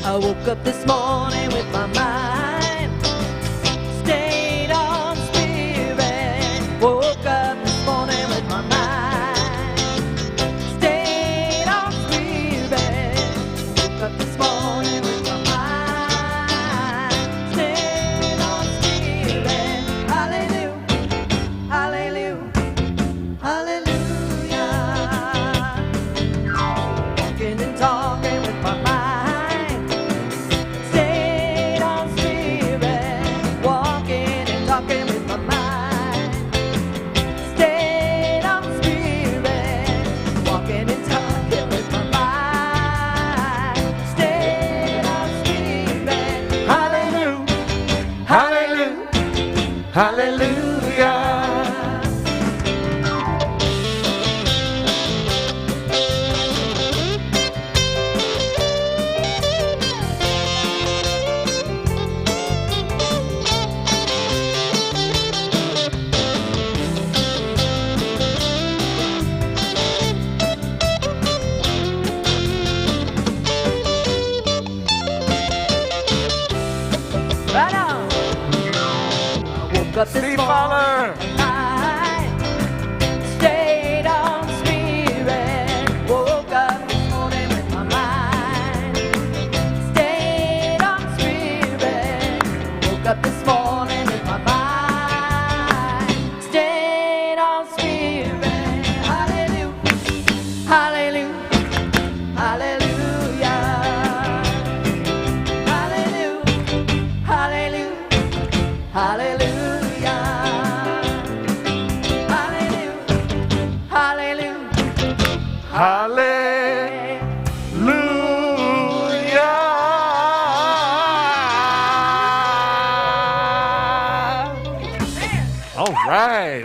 I woke up this morning with my mind stayed on spirit. Woke up this morning with my mind stayed on spirit. Woke up this morning with my mind stayed on spirit. Hallelujah, hallelujah, hallelujah. Walking and talking with my mind. Hallelujah. Right on. Woke up this morning, stayed on spirit. Woke up this morning with my mind stayed on spirit. Woke up this morning with my mind stayed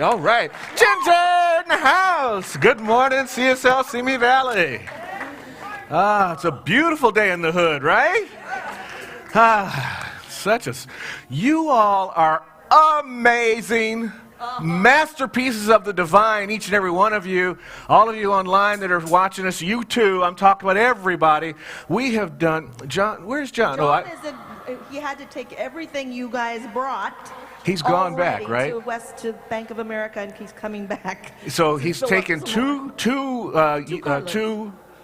All right. Ginger in the house. Good morning, CSL Simi Valley. It's a beautiful day in the hood, right? You all are amazing. Masterpieces of the divine, each and every one of you. All of you online that are watching us, you too. I'm talking about everybody. We have done. John, where's John? He had to take everything you guys brought. He's gone back, right? To Bank of America, and he's coming back. So he's taken two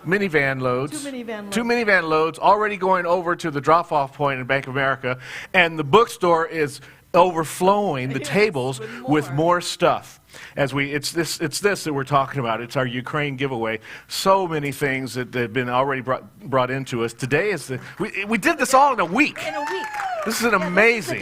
minivan loads. Two minivan loads already going over to the drop-off point in Bank of America, and the bookstore is overflowing the tables with more stuff. It's this that we're talking about. It's our Ukraine giveaway. So many things that have been already brought into us. Today is we did this all in a week. This is an amazing,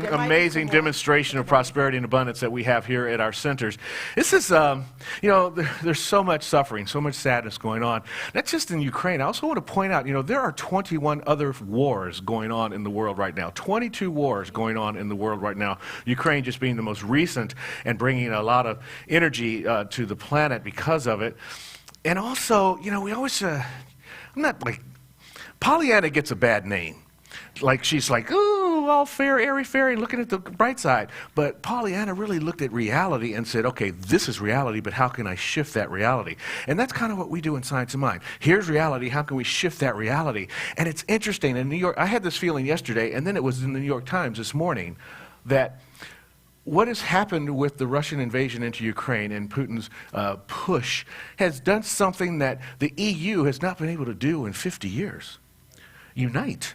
amazing demonstration of prosperity and abundance that we have here at our centers. This is, there's so much suffering, so much sadness going on. Not just in Ukraine. I also want to point out, there are 21 other wars going on in the world right now. 22 wars going on in the world right now. Ukraine just being the most recent and bringing a lot of energy to the planet because of it. And also, we always, Pollyanna gets a bad name. She's like, ooh, all fair, airy, fairy, looking at the bright side. But Pollyanna really looked at reality and said, okay, this is reality, but how can I shift that reality? And that's kind of what we do in Science of Mind. Here's reality, how can we shift that reality? And it's interesting, in New York, I had this feeling yesterday, and then it was in the New York Times this morning, that what has happened with the Russian invasion into Ukraine and Putin's push has done something that the EU has not been able to do in 50 years. Unite.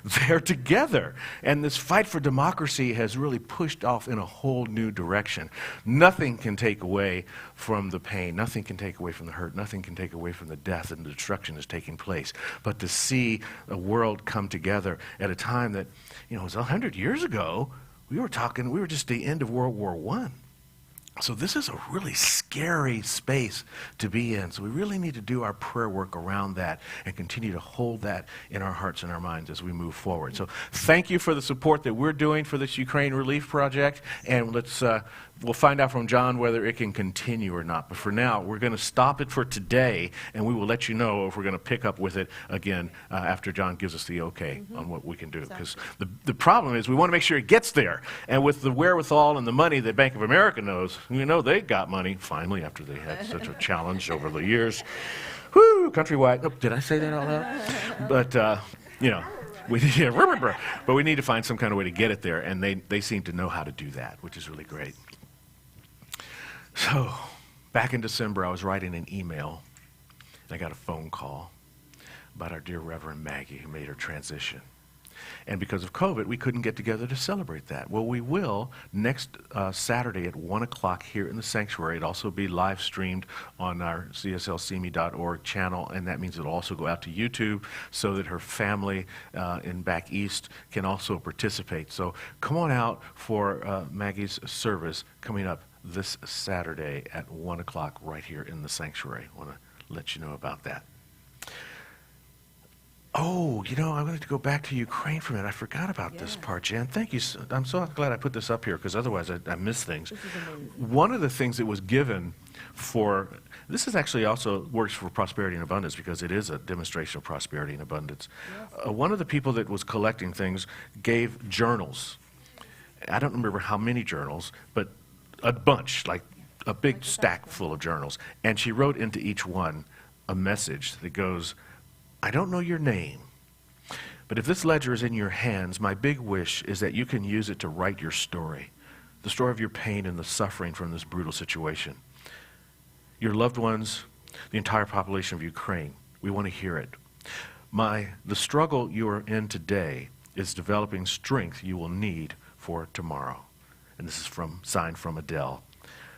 They're together. And this fight for democracy has really pushed off in a whole new direction. Nothing can take away from the pain. Nothing can take away from the hurt. Nothing can take away from the death and the destruction that's taking place. But to see a world come together at a time that, it was 100 years ago, we were just at the end of World War I. So this is a really scary space to be in. So we really need to do our prayer work around that and continue to hold that in our hearts and our minds as we move forward. So thank you for the support that we're doing for this Ukraine Relief Project. And we'll find out from John whether it can continue or not. But for now, we're going to stop it for today, and we will let you know if we're going to pick up with it again after John gives us the okay on what we can do. Because the problem is we want to make sure it gets there. And with the wherewithal and the money that Bank of America knows, they got money, finally, after they had such a challenge over the years. Whoo, countrywide. Oh, did I say that out loud? But, but we need to find some kind of way to get it there, and they seem to know how to do that, which is really great. So, back in December, I was writing an email, and I got a phone call about our dear Reverend Maggie, who made her transition. And because of COVID, we couldn't get together to celebrate that. Well, we will next Saturday at 1 o'clock here in the sanctuary. It'll also be live streamed on our cslcme.org channel, and that means it'll also go out to YouTube so that her family in back east can also participate. So come on out for Maggie's service coming up this Saturday at 1 o'clock right here in the sanctuary. I want to let you know about that. Oh, I wanted to go back to Ukraine for a minute. I forgot about this part, Jan. Thank you. I'm so glad I put this up here because otherwise I miss things. One of the things that was given for, this is actually also works for prosperity and abundance because it is a demonstration of prosperity and abundance. Yes. One of the people that was collecting things gave journals. I don't remember how many journals, but a bunch, like a big stack full of journals. And she wrote into each one a message that goes, I don't know your name, but if this ledger is in your hands, my big wish is that you can use it to write your story, the story of your pain and the suffering from this brutal situation. Your loved ones, the entire population of Ukraine, we want to hear it. The struggle you are in today is developing strength you will need for tomorrow. And this is signed from Adele.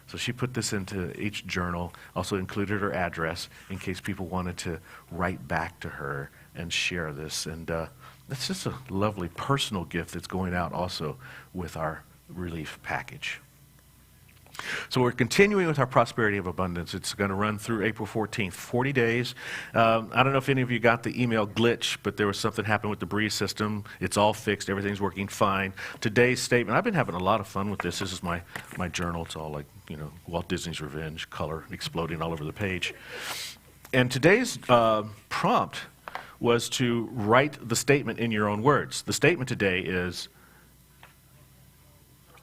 So she put this into each journal, also included her address in case people wanted to write back to her and share this. And That's just a lovely personal gift that's going out also with our relief package. So we're continuing with our Prosperity of Abundance. It's going to run through April 14th, 40 days. I don't know if any of you got the email glitch, but there was something happened with the Breeze system. It's all fixed. Everything's working fine. Today's statement, I've been having a lot of fun with this. This is my journal. It's all like, Walt Disney's Revenge, color exploding all over the page. And today's prompt was to write the statement in your own words. The statement today is,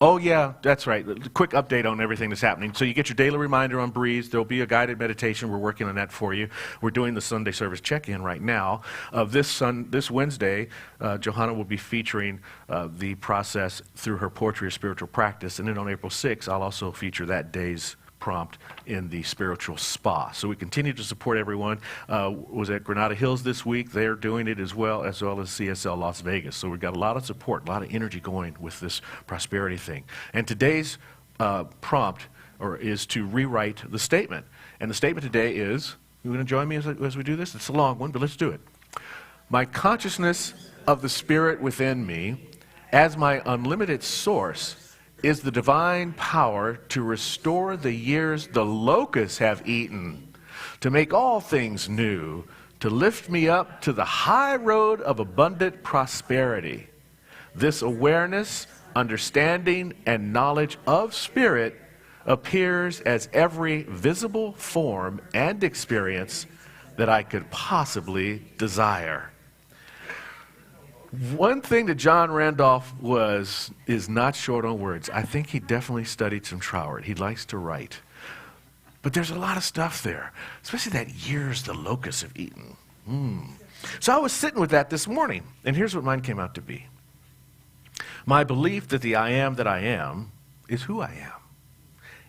oh, yeah, that's right. A quick update on everything that's happening. So you get your daily reminder on Breeze. There'll be a guided meditation. We're working on that for you. We're doing the Sunday service check-in right now. This Wednesday, Johanna will be featuring the process through her Poetry of Spiritual Practice. And then on April 6th, I'll also feature that day's prompt in the spiritual spa. So we continue to support everyone. Was at Granada Hills this week. They're doing it as well as CSL Las Vegas. So we've got a lot of support, a lot of energy going with this prosperity thing. And today's prompt is to rewrite the statement. And the statement today is, you going to join me as we do this? It's a long one, but let's do it. My consciousness of the Spirit within me as my unlimited source is the divine power to restore the years the locusts have eaten, to make all things new, to lift me up to the high road of abundant prosperity. This awareness, understanding, and knowledge of Spirit appears as every visible form and experience that I could possibly desire. One thing that John Randolph is not short on words. I think he definitely studied some Troward. He likes to write. But there's a lot of stuff there, especially that years the locusts have eaten. So I was sitting with that this morning, and here's what mine came out to be. My belief that the I am that I am is who I am.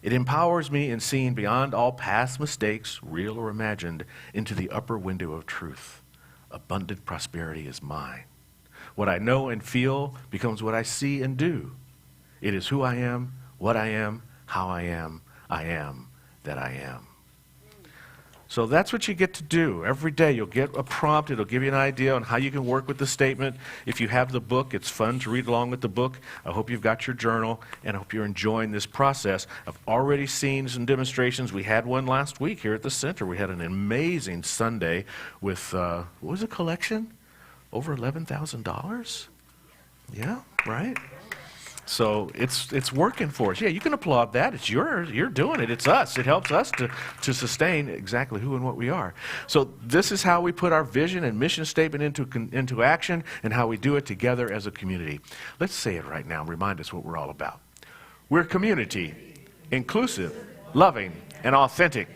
It empowers me in seeing beyond all past mistakes, real or imagined, into the upper window of truth. Abundant prosperity is mine. What I know and feel becomes what I see and do. It is who I am, what I am, how I am that I am. So that's what you get to do. Every day you'll get a prompt. It'll give you an idea on how you can work with the statement. If you have the book, it's fun to read along with the book. I hope you've got your journal, and I hope you're enjoying this process. I've already seen some demonstrations. We had one last week here at the center. We had an amazing Sunday with, what was the collection? Over $11,000? Yeah, right? So it's working for us. Yeah, you can applaud that. It's yours. You're doing it. It's us. It helps us to sustain exactly who and what we are. So this is how we put our vision and mission statement into action, and how we do it together as a community. Let's say it right now and remind us what we're all about. We're community, inclusive, loving, and authentic.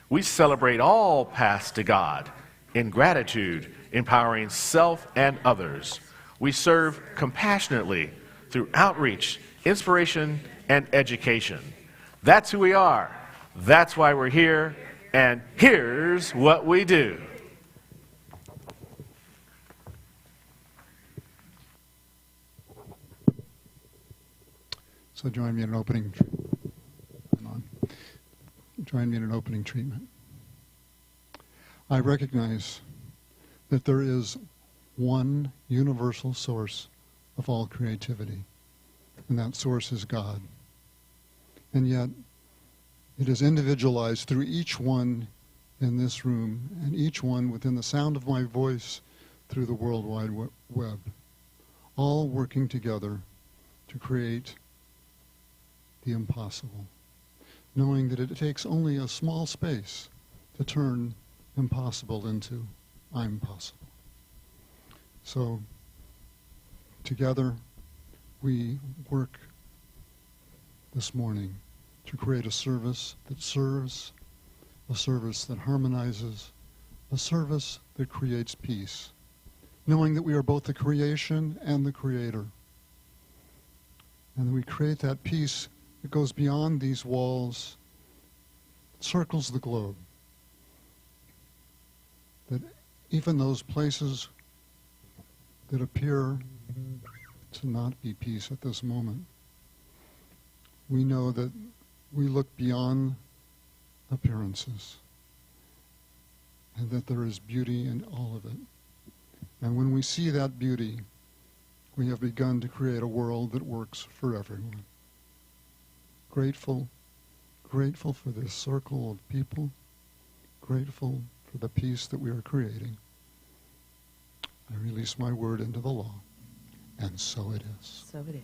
We celebrate all paths to God in gratitude, empowering self and others. We serve compassionately through outreach, inspiration, and education. That's who we are. That's why we're here. And here's what we do. So join me in an opening. Join me in an opening treatment. I recognize that there is one universal source of all creativity, and that source is God. And yet, it is individualized through each one in this room, and each one within the sound of my voice through the World Wide Web, all working together to create the impossible, knowing that it takes only a small space to turn impossible into I'm possible. So, together, we work this morning to create a service that serves, a service that harmonizes, a service that creates peace, knowing that we are both the creation and the creator. And we create that peace that goes beyond these walls, circles the globe, that even those places that appear to not be peace at this moment, we know that we look beyond appearances and that there is beauty in all of it. And when we see that beauty, we have begun to create a world that works for everyone. Grateful, grateful for this circle of people, grateful for the peace that we are creating. I release my word into the law, and so it is. So it is.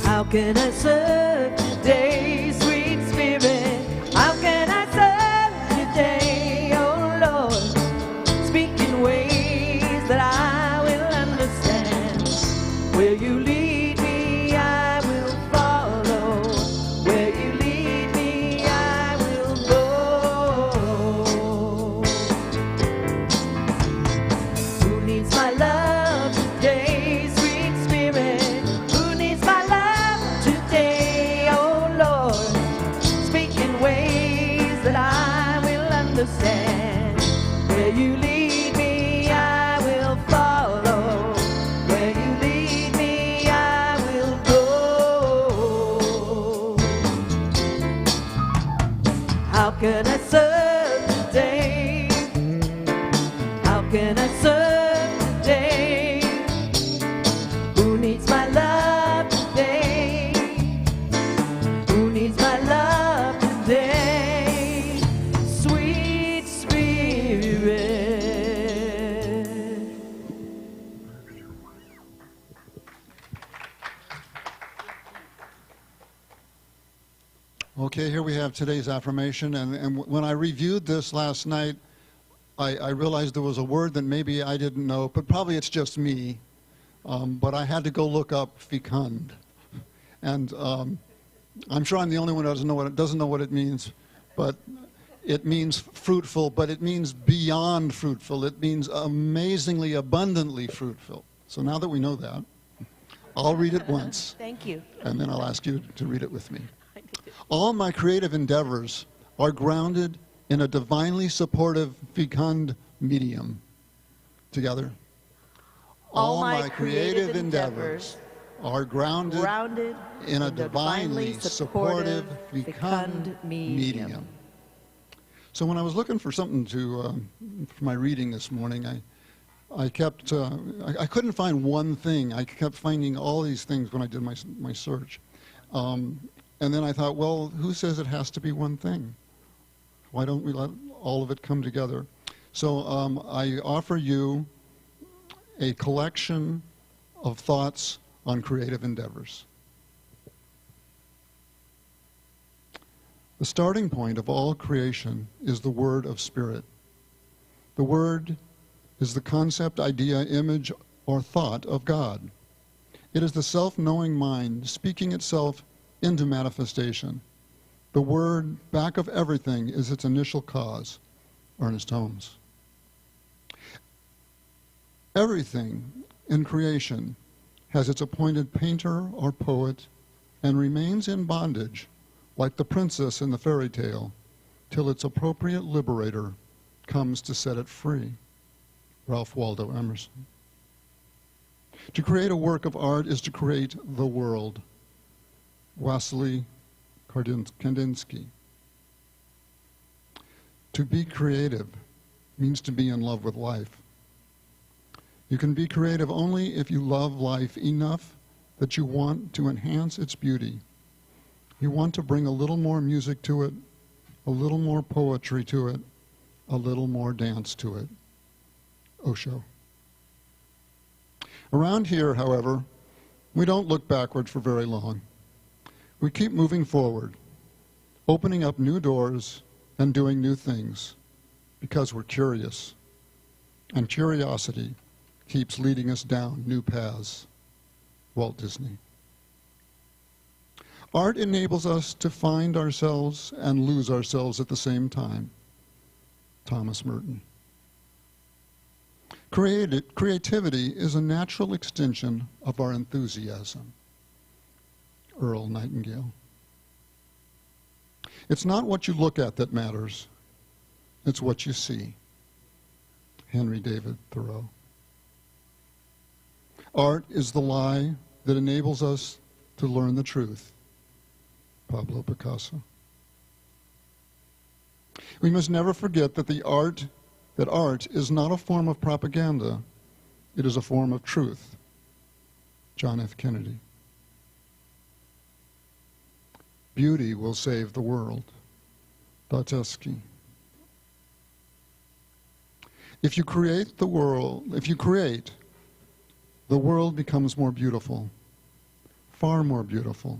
How can I serve today, sweet spirit? How can I serve today, oh Lord? Speak in ways that I will understand. Where you lead me, I will follow. Where you lead me, I will go. Who needs my love today, sweet spirit? Who needs my love today, oh Lord? Speak in ways that I will understand. Where you lead me, I will follow. Where you lead me, I will go. How can I serve today? How can I serve today? Who needs my love today? Who needs my love today? Sweet spirit. Okay, here we have today's affirmation, and when I reviewed this last night, I realized there was a word that maybe I didn't know, but probably it's just me, but I had to go look up fecund. And I'm sure I'm the only one who doesn't know what it means, but it means fruitful, but it means beyond fruitful. It means amazingly, abundantly fruitful. So now that we know that, I'll read it once, Thank you. and then I'll ask you to read it with me. All my creative endeavors are grounded in a divinely supportive, fecund medium. Together. All my creative endeavors are grounded in a divinely supportive, fecund medium. So when I was looking for something for my reading this morning, I kept, I couldn't find one thing. I kept finding all these things when I did my search. And then I thought, well, who says it has to be one thing? Why don't we let all of it come together? So I offer you a collection of thoughts on creative endeavors. The starting point of all creation is the word of spirit. The word is the concept, idea, image, or thought of God. It is the self-knowing mind speaking itself into manifestation. The word back of everything is its initial cause. Ernest Holmes. Everything in creation has its appointed painter or poet and remains in bondage, like the princess in the fairy tale, till its appropriate liberator comes to set it free. Ralph Waldo Emerson. To create a work of art is to create the world. Wassily Kandinsky. To be creative means to be in love with life. You can be creative only if you love life enough that you want to enhance its beauty. You want to bring a little more music to it, a little more poetry to it, a little more dance to it. Osho. Around here, however, we don't look backward for very long. We keep moving forward, opening up new doors and doing new things because we're curious. And curiosity keeps leading us down new paths. Walt Disney. Art enables us to find ourselves and lose ourselves at the same time. Thomas Merton. Creativity is a natural extension of our enthusiasm. Earl Nightingale. It's not what you look at that matters. It's what you see. Henry David Thoreau. Art is the lie that enables us to learn the truth. Pablo Picasso. We must never forget that art is not a form of propaganda. It is a form of truth. John F. Kennedy. Beauty will save the world. Dostoevsky. If you create, the world becomes more beautiful, far more beautiful.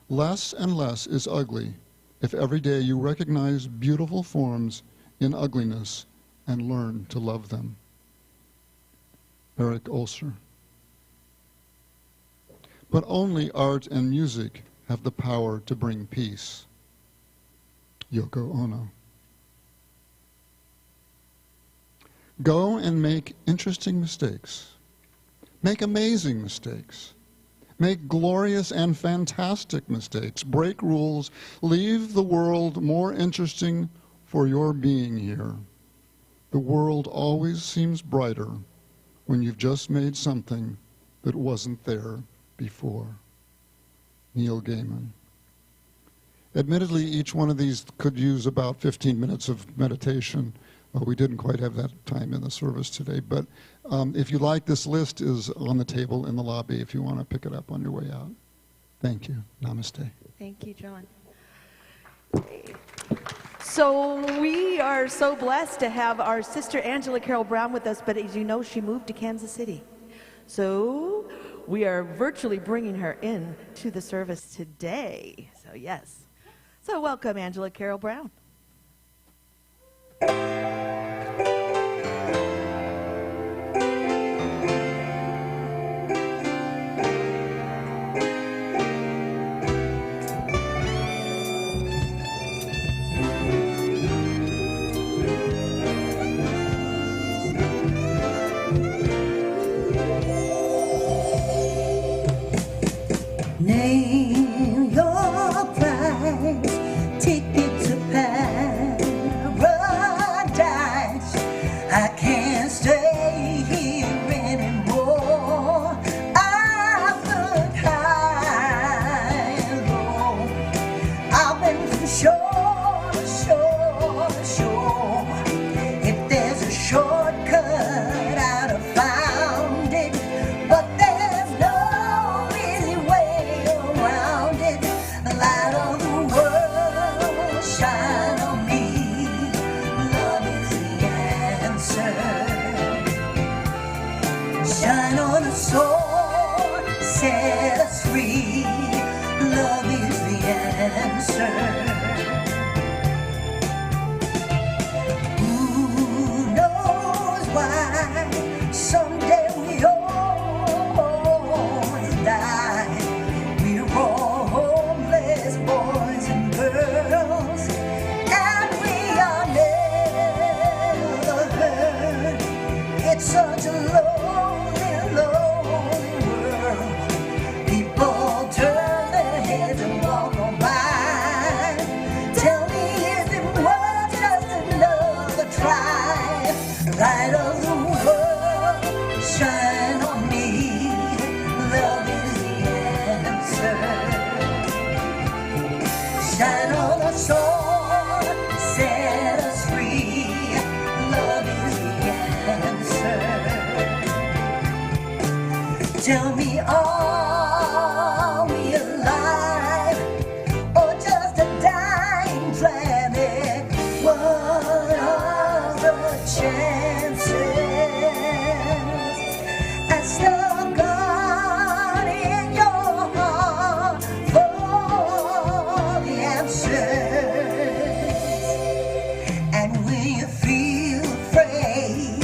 Less and less is ugly if every day you recognize beautiful forms in ugliness and learn to love them. Eric Olser. But only art and music have the power to bring peace. Yoko Ono. Go and make interesting mistakes. Make amazing mistakes. Make glorious and fantastic mistakes. Break rules. Leave the world more interesting for your being here. The world always seems brighter when you've just made something that wasn't there before. Neil Gaiman. Admittedly, each one of these could use about 15 minutes of meditation. We didn't quite have that time in the service today, but if you like, this list is on the table in the lobby if you want to pick it up on your way out. Thank you. Namaste. Thank you, John. So we are so blessed to have our sister Angela Carole Brown with us, but as you know, she moved to Kansas City. So we are virtually bringing her in to the service today. So yes. So welcome, Angela Carole Brown. Name your price, ticket to paradise. I can't stay here anymore. I've looked high and low. I've been from shore to shore to shore. If there's a shortcut, I'd have found it, but there's no easy way around it. The light of the world shine on me. Love is the answer. Shine on a soul, set us free. Love is the answer. Who knows why someday we always die? We're all homeless boys and girls, and we are never heard. It's such a lonely, lonely world. People turn their heads and walk on by. Tell me, is it worth just another try? Light of the world, shine on me. Love is the answer. Shine on our soul, set us free. Love is the answer. Tell me, are we alive or just a dying planet? What are the chances? Ask the God in your heart for the answers. And when you feel afraid,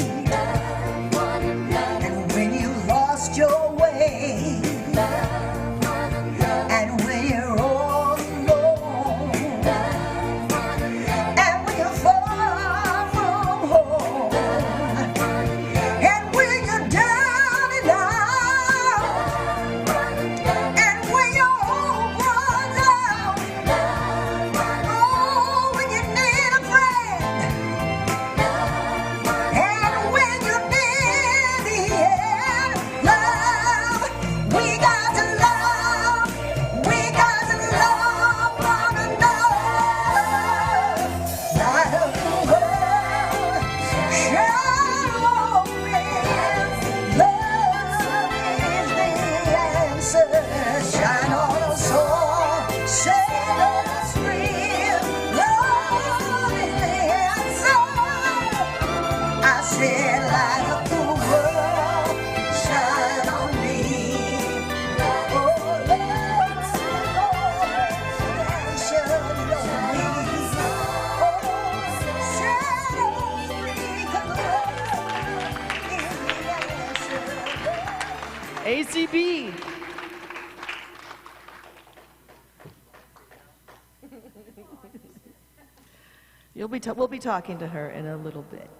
and when you lost your way, JCB. We'll be talking to her in a little bit.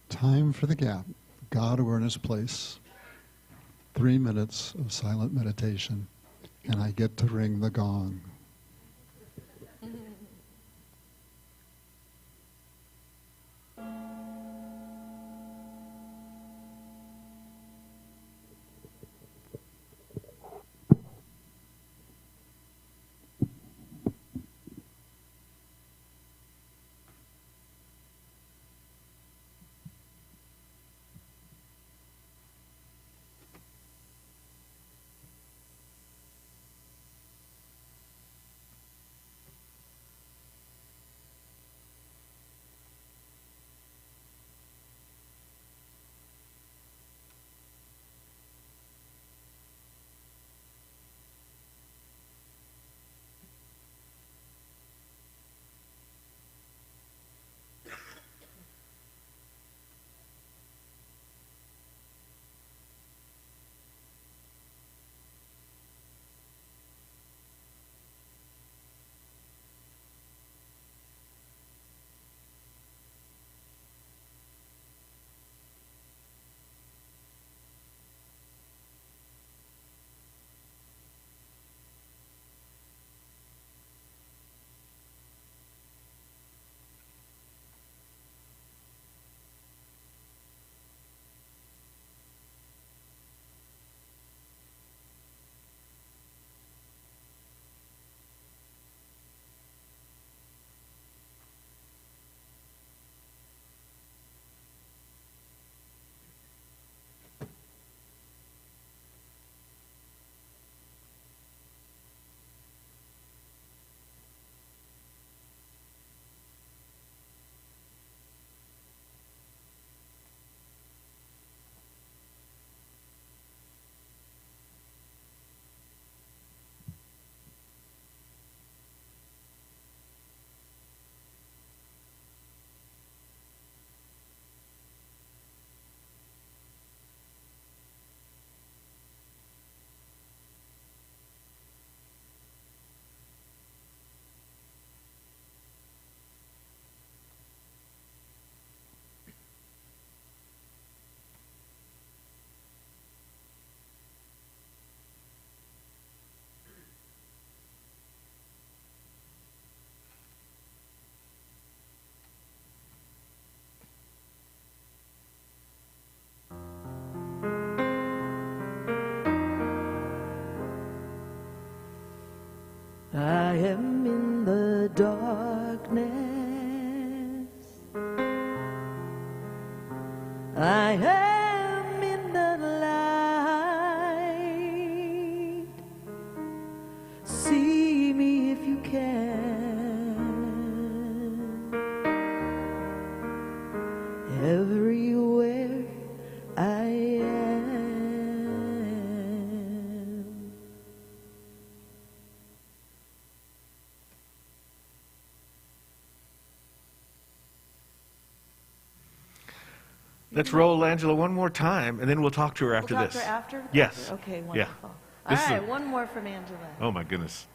Time for the gap. God awareness place. 3 minutes of silent meditation, and I get to ring the gong. I am in the darkness. I am in the light. See me if you can. Everywhere I am. Let's roll Angela one more time, and then we'll talk to her after We'll talk this. to her after? Yes. Okay, Yeah. wonderful. All This is right, a- one more from Angela. Oh, my goodness.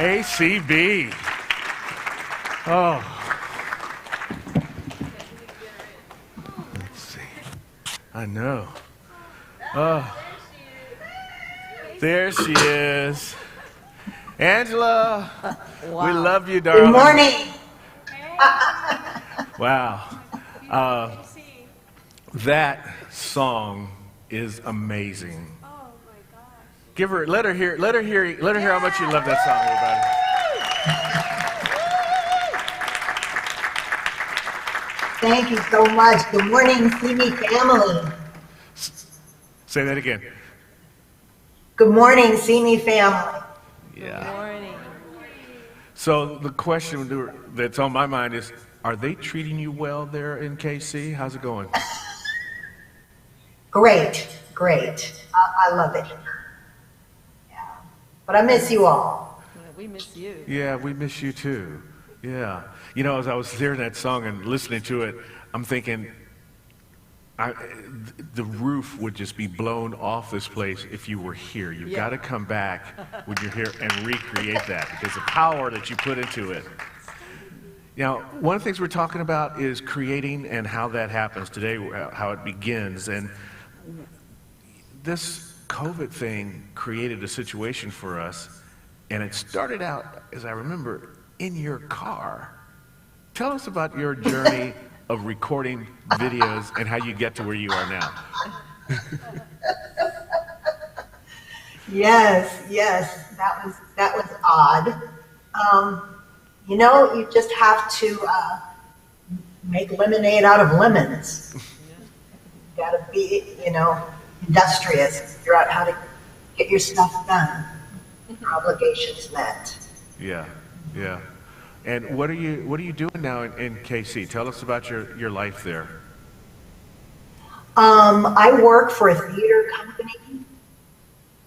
ACB. Oh. Let's see. I know. Oh. There she is. Angela, Wow. we love you, darling. Good morning. Wow. That song is amazing. Oh my gosh. Give her, let her hear how much you love that song, everybody. Thank you so much. Good morning, CB family. Say that again. Good morning, CB family. Yeah. Morning. So the question that's on my mind is, are they treating you well there in KC? How's it going? Great. I love it. Yeah. But I miss you all. We miss you. Yeah, we miss you too. Yeah. You know, as I was hearing that song and listening to it, I'm thinking, the roof would just be blown off this place if you were here. You've got to come back when you're here and recreate that, because the power that you put into it. Now, one of the things we're talking about is creating and how that happens today, how it begins. And this COVID thing created a situation for us, and it started out, as I remember, in your car. Tell us about your journey of recording videos and how you get to where you are now. Yes, that was odd. You know, you just have to make lemonade out of lemons. You gotta be, industrious, figure out how to get your stuff done, your obligations met. Yeah. And what are you doing now in KC? Tell us about your life there. I work for a theater company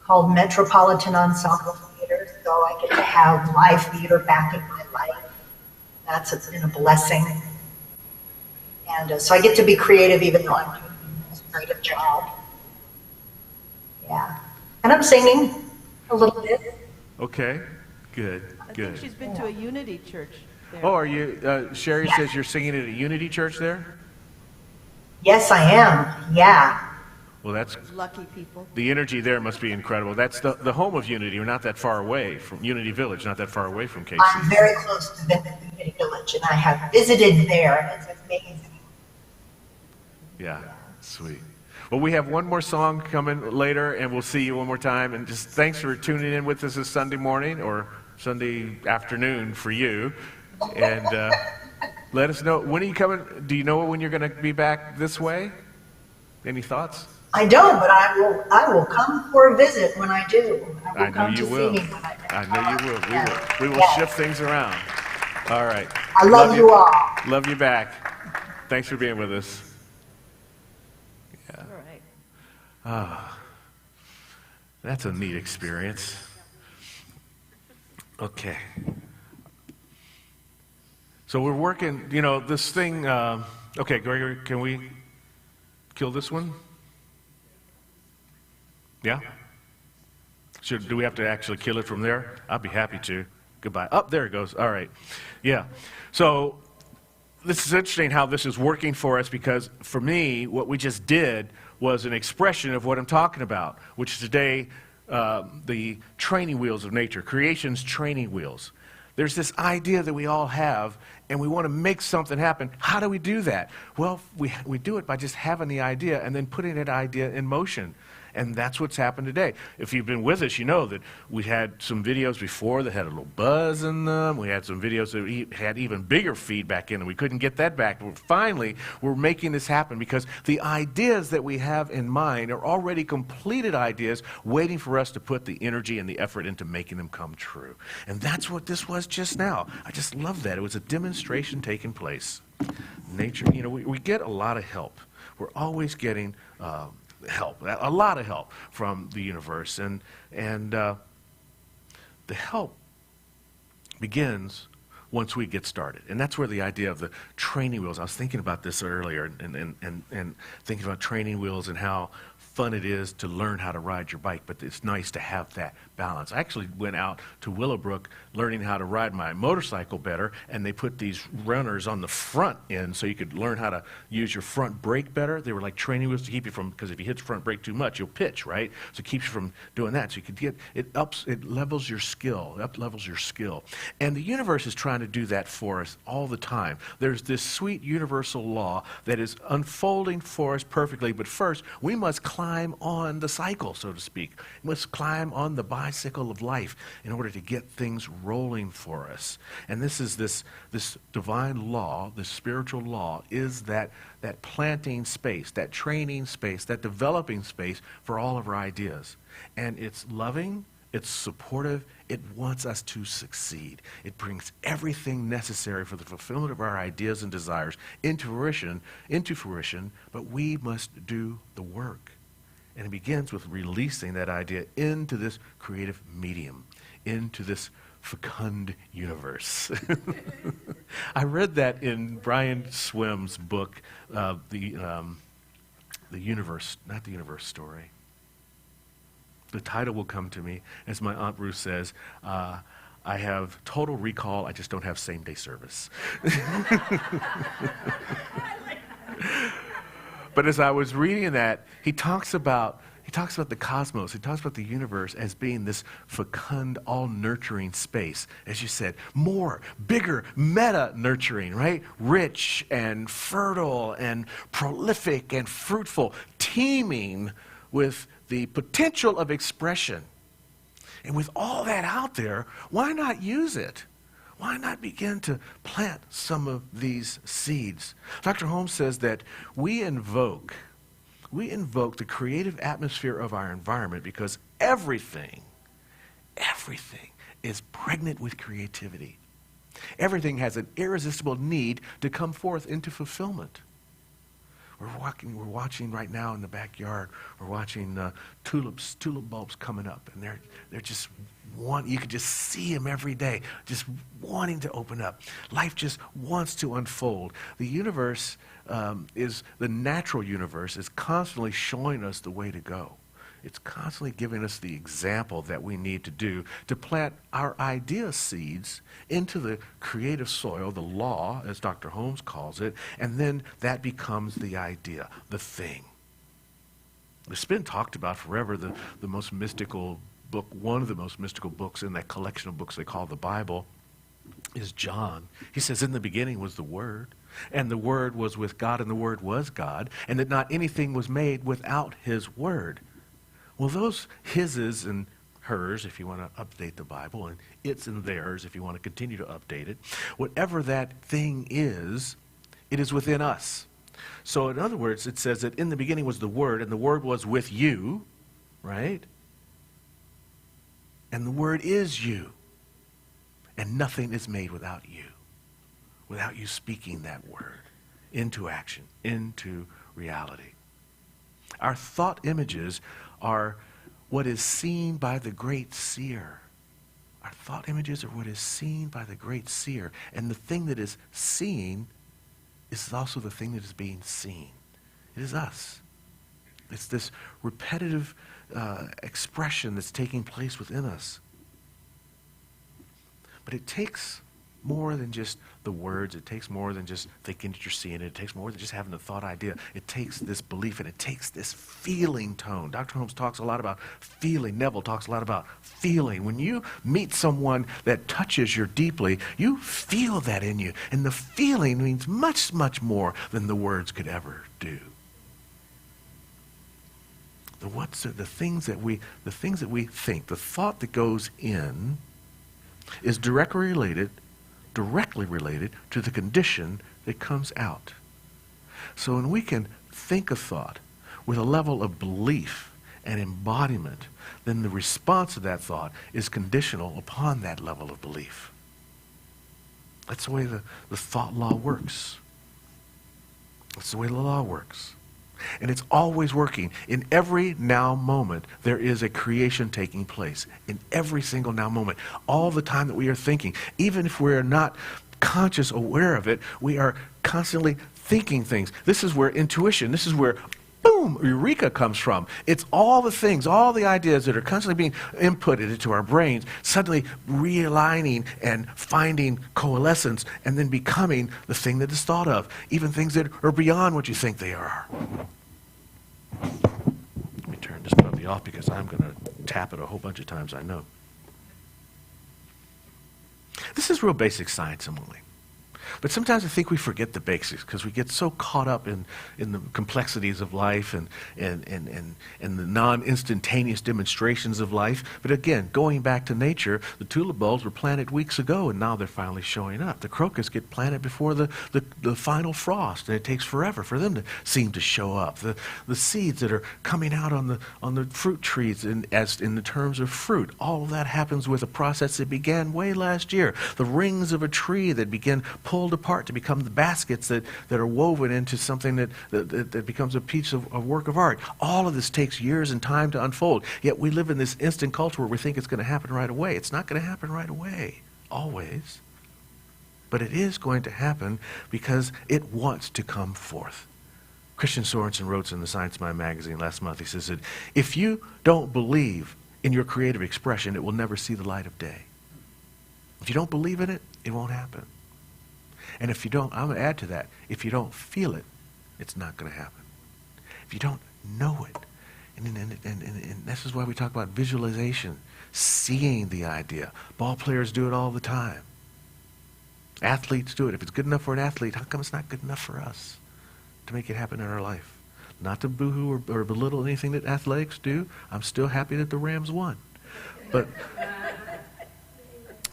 called Metropolitan Ensemble Theater, so I get to have live theater back in my life. That's been a blessing. And so I get to be creative even though I'm doing an administrative job. Yeah. And I'm singing a little bit. Okay, good. I think she's been to a Unity church there. Oh, are you, Sherry says you're singing at a Unity church there? Yes, I am. Yeah. Well, that's, Lucky people. the energy there must be incredible. That's the home of Unity. We're not that far away from Unity Village, not that far away from KC. I'm very close to the Unity Village, and I have visited there. It's amazing. Yeah, sweet. Well, we have one more song coming later, and we'll see you one more time. And just thanks for tuning in with us this Sunday morning or Sunday afternoon for you. And let us know, when are you coming? Do you know when you're going to be back this way? Any thoughts? I don't, but I will come for a visit when I do. I know you will. I know you will. We will shift things around. All right. I love you all. Love you back. Thanks for being with us. All right. That's a neat experience. Okay. So we're working, this thing, okay, Gregory, can we kill this one? Yeah? Do we have to actually kill it from there? I'd be happy to. Goodbye. Oh, there it goes. All right. Yeah. So this is interesting how this is working for us, because for me, what we just did was an expression of what I'm talking about, which is today the training wheels of nature, creation's training wheels. There's this idea that we all have, and we want to make something happen. How do we do that? Well, we do it by just having the idea and then putting that idea in motion. And that's what's happened today. If you've been with us, you know that we had some videos before that had a little buzz in them. We had some videos that had even bigger feedback in them. We couldn't get that back. But finally, we're making this happen because the ideas that we have in mind are already completed ideas waiting for us to put the energy and the effort into making them come true. And that's what this was just now. I just love that. It was a demonstration taking place. Nature, we get a lot of help. We're always getting help, a lot of help from the universe, and the help begins once we get started. And that's where the idea of the training wheels, I was thinking about this earlier and thinking about training wheels and how fun it is to learn how to ride your bike, but it's nice to have that balance. I actually went out to Willowbrook learning how to ride my motorcycle better, and they put these runners on the front end so you could learn how to use your front brake better. They were like training wheels to keep you from, because if you hit the front brake too much, you'll pitch, right? So it keeps you from doing that. So you could get, it levels your skill, up-levels your skill. And the universe is trying to do that for us all the time. There's this sweet universal law that is unfolding for us perfectly, but first, we must climb on the cycle, so to speak. We must climb on the bicycle of life in order to get things rolling for us. And this is this divine law, this spiritual law, is that planting space, that training space, that developing space for all of our ideas. And it's loving, it's supportive, it wants us to succeed. It brings everything necessary for the fulfillment of our ideas and desires into fruition, but we must do the work. And it begins with releasing that idea into this creative medium, into this fecund universe. I read that in Brian Swimm's book, the universe, not the universe story. The title will come to me, as my Aunt Ruth says, I have total recall, I just don't have same-day service. But as I was reading that, he talks about the cosmos, he talks about the universe as being this fecund, all-nurturing space. As you said, more, bigger, meta-nurturing, right? Rich and fertile and prolific and fruitful, teeming with the potential of expression. And with all that out there, why not use it? Why not begin to plant some of these seeds? Dr. Holmes says that we invoke the creative atmosphere of our environment because everything is pregnant with creativity. Everything has an irresistible need to come forth into fulfillment. We're watching right now in the backyard. We're watching tulip bulbs coming up, and they're just you could just see them every day, just wanting to open up. Life just wants to unfold. The universe the natural universe is constantly showing us the way to go. It's constantly giving us the example that we need to do to plant our idea seeds into the creative soil, the law, as Dr. Holmes calls it, and then that becomes the idea, the thing. It's been talked about forever, the most mystical book, one of the most mystical books in that collection of books they call the Bible is John. He says, in the beginning was the Word, and the Word was with God, and the Word was God, and that not anything was made without His Word. Well, those hises and hers, if you want to update the Bible, and its and theirs, if you want to continue to update it, whatever that thing is, it is within us. So in other words, it says that in the beginning was the Word, and the Word was with you, right? And the Word is you. And nothing is made without you speaking that word into action, into reality. Our thought images are what is seen by the great seer. Our thought images are what is seen by the great seer. And the thing that is seen is also the thing that is being seen. It is us. It's this repetitive expression that's taking place within us. But it takes more than just the words. It takes more than just thinking that you're seeing it. It takes more than just having the thought idea. It takes this belief, and it takes this feeling tone. Dr. Holmes talks a lot about feeling. Neville talks a lot about feeling. When you meet someone that touches you deeply, you feel that in you. And the feeling means much, much more than the words could ever do. The things that we think, the thought that goes in is directly related to the condition that comes out. So when we can think a thought with a level of belief and embodiment, then the response to that thought is conditional upon that level of belief. That's the way the thought law works. That's the way the law works. And it's always working. In every now moment, there is a creation taking place. In every single now moment. All the time that we are thinking. Even if we are not conscious, aware of it, we are constantly thinking things. This is where intuition, this is where, boom, boom, eureka comes from. It's all the things, all the ideas that are constantly being inputted into our brains, suddenly realigning and finding coalescence and then becoming the thing that is thought of, even things that are beyond what you think they are. Let me turn this puppy off because I'm going to tap it a whole bunch of times, I know. This is real basic science, Emily. But sometimes I think we forget the basics because we get so caught up in the complexities of life and the non-instantaneous demonstrations of life. But again, going back to nature, the tulip bulbs were planted weeks ago and now they're finally showing up. The crocus get planted before the final frost, and it takes forever for them to seem to show up. The seeds that are coming out on the fruit trees as in the terms of fruit, all of that happens with a process that began way last year. The rings of a tree that begin pulled apart to become the baskets that are woven into something that becomes a piece of work of art. All of this takes years and time to unfold. Yet we live in this instant culture where we think it's going to happen right away. It's not going to happen right away, always. But it is going to happen because it wants to come forth. Christian Sorensen wrote in the Science Mind magazine last month, he says that if you don't believe in your creative expression, it will never see the light of day. If you don't believe in it, it won't happen. And if you don't, I'm going to add to that, if you don't feel it, it's not going to happen. If you don't know it, and this is why we talk about visualization, seeing the idea. Ball players do it all the time. Athletes do it. If it's good enough for an athlete, how come it's not good enough for us to make it happen in our life? Not to boo-hoo or belittle anything that athletics do. I'm still happy that the Rams won. But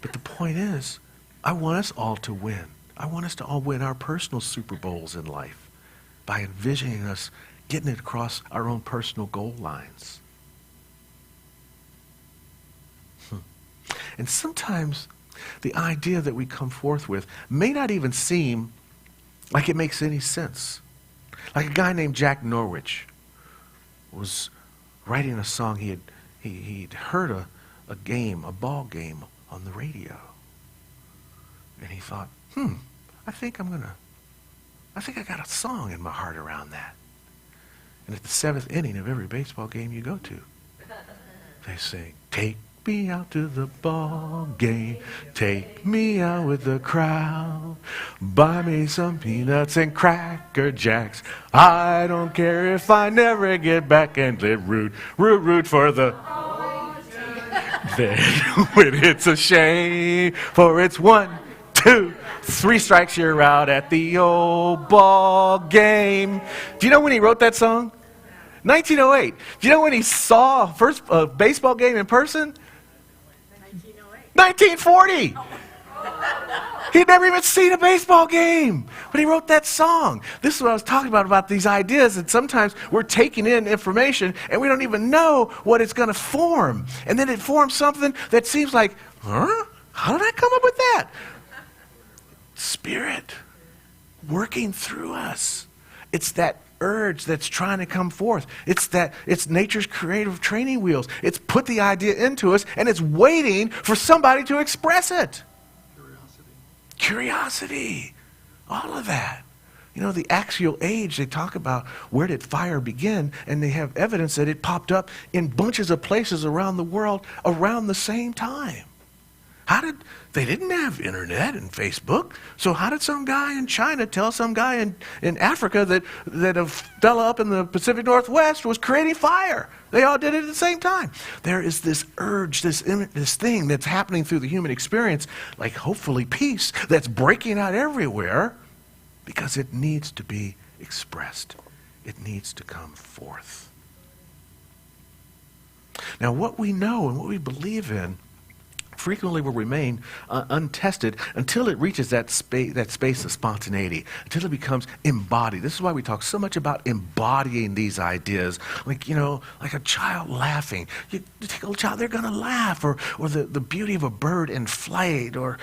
the point is, I want us all to win. I want us to all win our personal Super Bowls in life by envisioning us getting it across our own personal goal lines. And sometimes the idea that we come forth with may not even seem like it makes any sense. Like a guy named Jack Norwich was writing a song. He'd heard a ball game on the radio. And he thought, I think I got a song in my heart around that. And at the 7th inning of every baseball game you go to, they sing, take me out to the ball game, take me out with the crowd, buy me some peanuts and Cracker Jacks, I don't care if I never get back, and let root for the... Then when it's a shame, for it's 1, 2, 3 strikes, you're out at the old ball game. Do you know when he wrote that song? 1908. Do you know when he saw first baseball game in person? 1940. He'd never even seen a baseball game, but he wrote that song. This is what I was talking about these ideas, that sometimes we're taking in information and we don't even know what it's going to form. And then it forms something that seems like, huh? How did I come up with that? Spirit working through us. It's that urge that's trying to come forth. It's nature's creative training wheels. It's put the idea into us and it's waiting for somebody to express it. Curiosity. All of that. You know, the axial age, they talk about where did fire begin, and they have evidence that it popped up in bunches of places around the world around the same time. They didn't have internet and Facebook, so how did some guy in China tell some guy in Africa that a fella up in the Pacific Northwest was creating fire? They all did it at the same time. There is this urge, this thing that's happening through the human experience, like hopefully peace, that's breaking out everywhere because it needs to be expressed. It needs to come forth. Now, what we know and what we believe in frequently will remain untested until it reaches that space of spontaneity, until it becomes embodied. This is why we talk so much about embodying these ideas. Like, you know, like a child laughing. You take a little child, they're going to laugh. Or the beauty of a bird in flight, or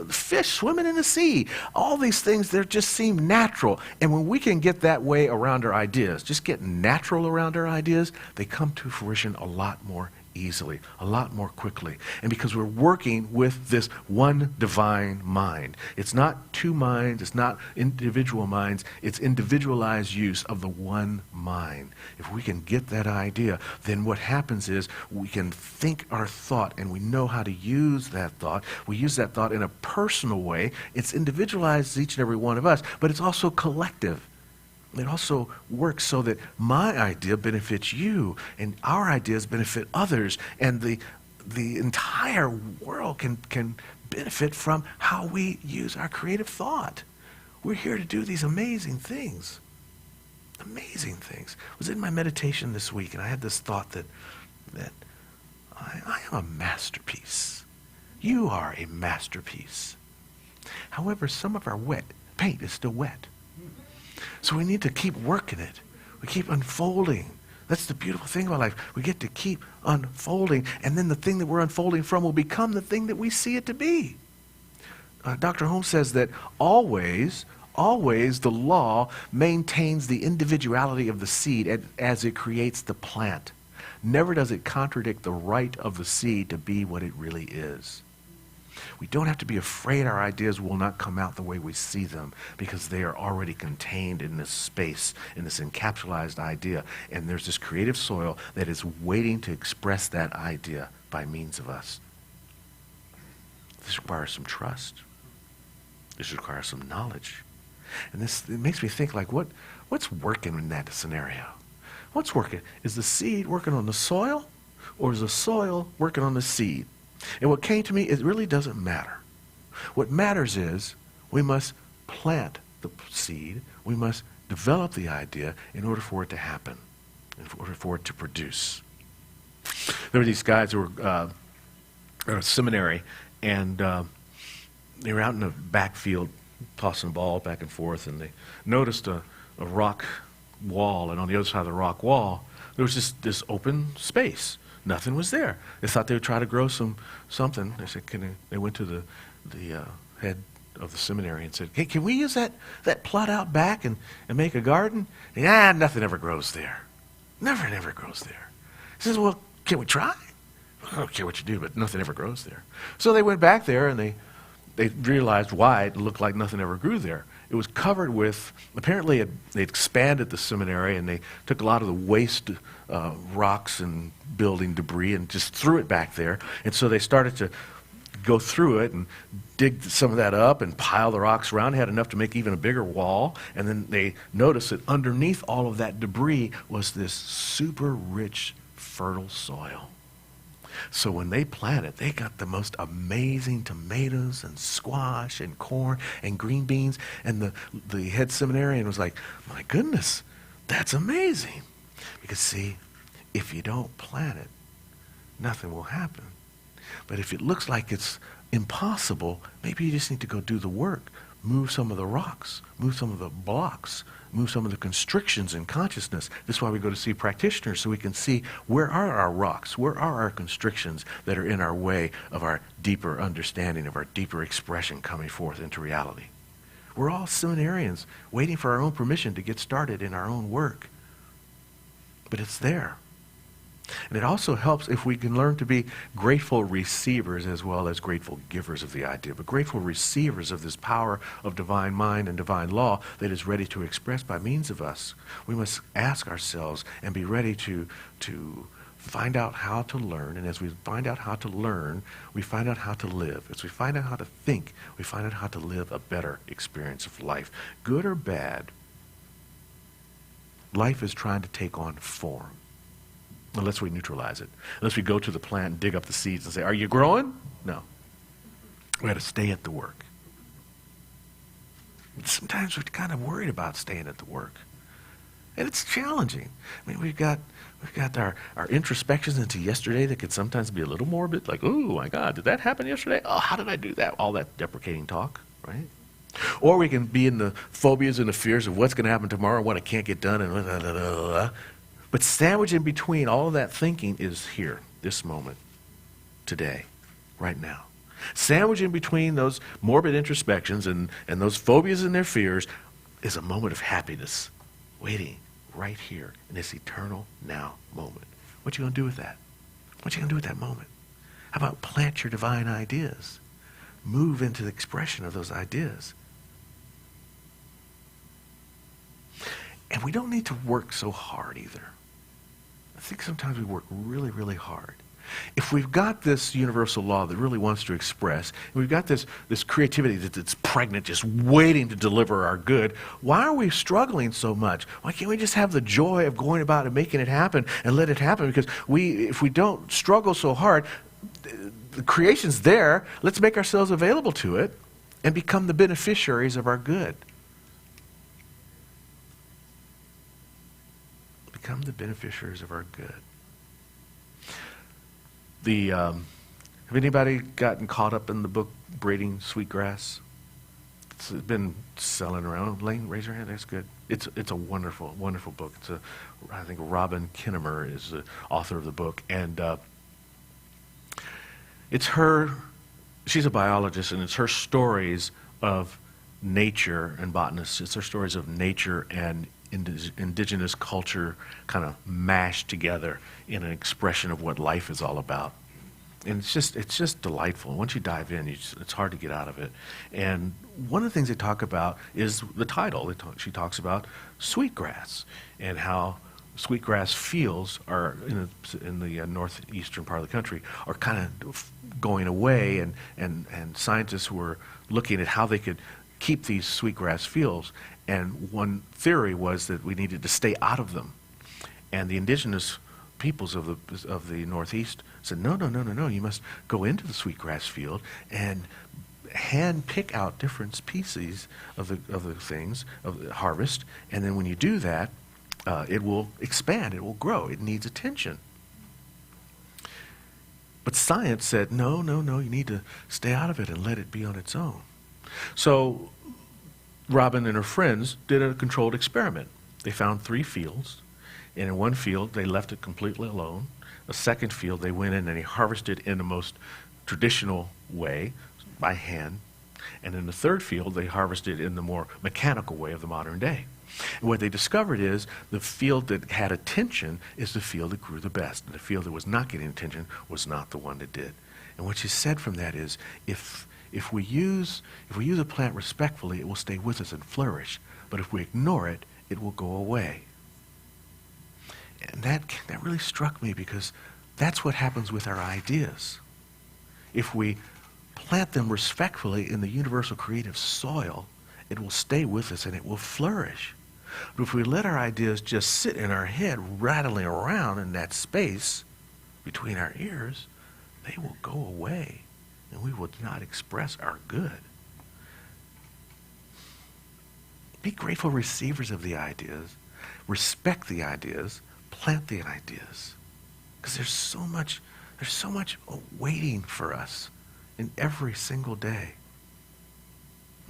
fish swimming in the sea. All these things, they just seem natural. And when we can get that way around our ideas, just get natural around our ideas, they come to fruition a lot more easily, a lot more quickly. And because we're working with this one divine mind. It's not two minds, it's not individual minds, it's individualized use of the one mind. If we can get that idea, then what happens is we can think our thought and we know how to use that thought. We use that thought in a personal way. It's individualized, each and every one of us, but it's also collective. It also works so that my idea benefits you, and our ideas benefit others, and the entire world can benefit from how we use our creative thought. We're here to do these amazing things. Amazing things. I was in my meditation this week, and I had this thought that I am a masterpiece. You are a masterpiece. However, some of our paint is still wet. So we need to keep working it. We keep unfolding. That's the beautiful thing about life. We get to keep unfolding, and then the thing that we're unfolding from will become the thing that we see it to be. Dr. Holmes says that always the law maintains the individuality of the seed as it creates the plant. Never does it contradict the right of the seed to be what it really is. We don't have to be afraid our ideas will not come out the way we see them, because they are already contained in this space, in this encapsulated idea. And there's this creative soil that is waiting to express that idea by means of us. This requires some trust. This requires some knowledge. And it makes me think, like, what's working in that scenario? What's working? Is the seed working on the soil, or is the soil working on the seed? And what came to me, it really doesn't matter. What matters is we must plant the seed. We must develop the idea in order for it to happen, in order for it to produce. There were these guys who were at a seminary, and they were out in the backfield tossing the ball back and forth, and they noticed a rock wall, and on the other side of the rock wall, there was just this open space. Nothing was there. They thought they would try to grow something. They said, they went to the head of the seminary and said, hey, can we use that plot out back and make a garden? And, nothing ever grows there. Never grows there. He says, well, can we try? I don't care what you do, but nothing ever grows there. So they went back there, and they realized why it looked like nothing ever grew there. It was covered with, apparently they expanded the seminary, and they took a lot of the waste rocks and building debris and just threw it back there. And so they started to go through it and dig some of that up and pile the rocks around. They had enough to make even a bigger wall. And then they noticed that underneath all of that debris was this super rich, fertile soil. So when they planted, they got the most amazing tomatoes and squash and corn and green beans. And the head seminarian was like, my goodness, that's amazing. Because see, if you don't plant it, nothing will happen. But if it looks like it's impossible, maybe you just need to go do the work. Move some of the rocks, move some of the blocks, move some of the constrictions in consciousness. This is why we go to see practitioners, so we can see where are our rocks, where are our constrictions that are in our way of our deeper understanding, of our deeper expression coming forth into reality. We're all seminarians waiting for our own permission to get started in our own work. But it's there. And it also helps if we can learn to be grateful receivers as well as grateful givers of the idea, but grateful receivers of this power of divine mind and divine law that is ready to express by means of us. We must ask ourselves and be ready to find out how to learn. And as we find out how to learn, we find out how to live. As we find out how to think, we find out how to live a better experience of life. Good or bad, life is trying to take on form. Unless we neutralize it. Unless we go to the plant and dig up the seeds and say, are you growing? No. We got to stay at the work. Sometimes we're kind of worried about staying at the work. And it's challenging. I mean, we've got our introspections into yesterday that could sometimes be a little morbid, like, oh my God, did that happen yesterday? Oh, how did I do that? All that deprecating talk, right? Or we can be in the phobias and the fears of what's going to happen tomorrow, what I can't get done, and blah, blah, blah, blah. But sandwiched in between all of that thinking is here, this moment, today, right now. Sandwiched in between those morbid introspections and those phobias and their fears is a moment of happiness waiting right here in this eternal now moment. What you going to do with that? What you going to do at that moment? How about plant your divine ideas? Move into the expression of those ideas. And we don't need to work so hard either. I think sometimes we work really, really hard. If we've got this universal law that really wants to express, and we've got this creativity that's pregnant, just waiting to deliver our good, why are we struggling so much? Why can't we just have the joy of going about and making it happen and let it happen? Because if we don't struggle so hard, the creation's there. Let's make ourselves available to it and become the beneficiaries of our good. Become the beneficiaries of our good. Have anybody gotten caught up in the book Braiding Sweetgrass? It's been selling around. Lane, raise your hand. That's good. It's a wonderful, wonderful book. I think Robin Kinnemer is the author of the book, and it's her. She's a biologist, and it's her stories of nature and botanists. It's her stories of nature and indigenous culture kind of mashed together in an expression of what life is all about. And it's just delightful. Once you dive in, it's hard to get out of it. And one of the things they talk about is the title. She talks about sweetgrass and how sweetgrass fields are in the northeastern part of the country are kind of going away, and scientists were looking at how they could keep these sweetgrass fields. And one theory was that we needed to stay out of them. And the indigenous peoples of the Northeast said, no, you must go into the sweetgrass field and hand pick out different species of the things, of the harvest, and then when you do that, it will expand, it will grow, it needs attention. But science said, no, you need to stay out of it and let it be on its own. So Robin and her friends did a controlled experiment. They found 3 fields, and in one field they left it completely alone. The second field they went in and they harvested in the most traditional way, by hand. And in the third field they harvested in the more mechanical way of the modern day. And what they discovered is the field that had attention is the field that grew the best. And the field that was not getting attention was not the one that did. And what she said from that is, if we use a plant respectfully, it will stay with us and flourish. But if we ignore it, it will go away. And that really struck me, because that's what happens with our ideas. If we plant them respectfully in the universal creative soil, it will stay with us and it will flourish. But if we let our ideas just sit in our head, rattling around in that space between our ears, they will go away. And we will not express our good. Be grateful receivers of the ideas. Respect the ideas. Plant the ideas. Because there's so much waiting for us in every single day.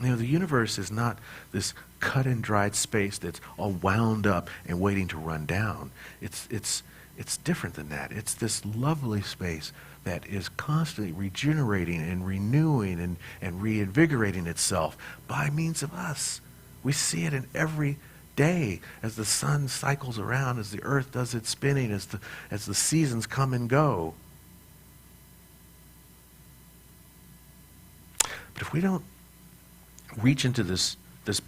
You know, the universe is not this cut and dried space that's all wound up and waiting to run down. It's different than that. It's this lovely space that is constantly regenerating and renewing and reinvigorating itself by means of us. We see it in every day as the sun cycles around, as the earth does its spinning, as the seasons come and go. But if we don't reach into this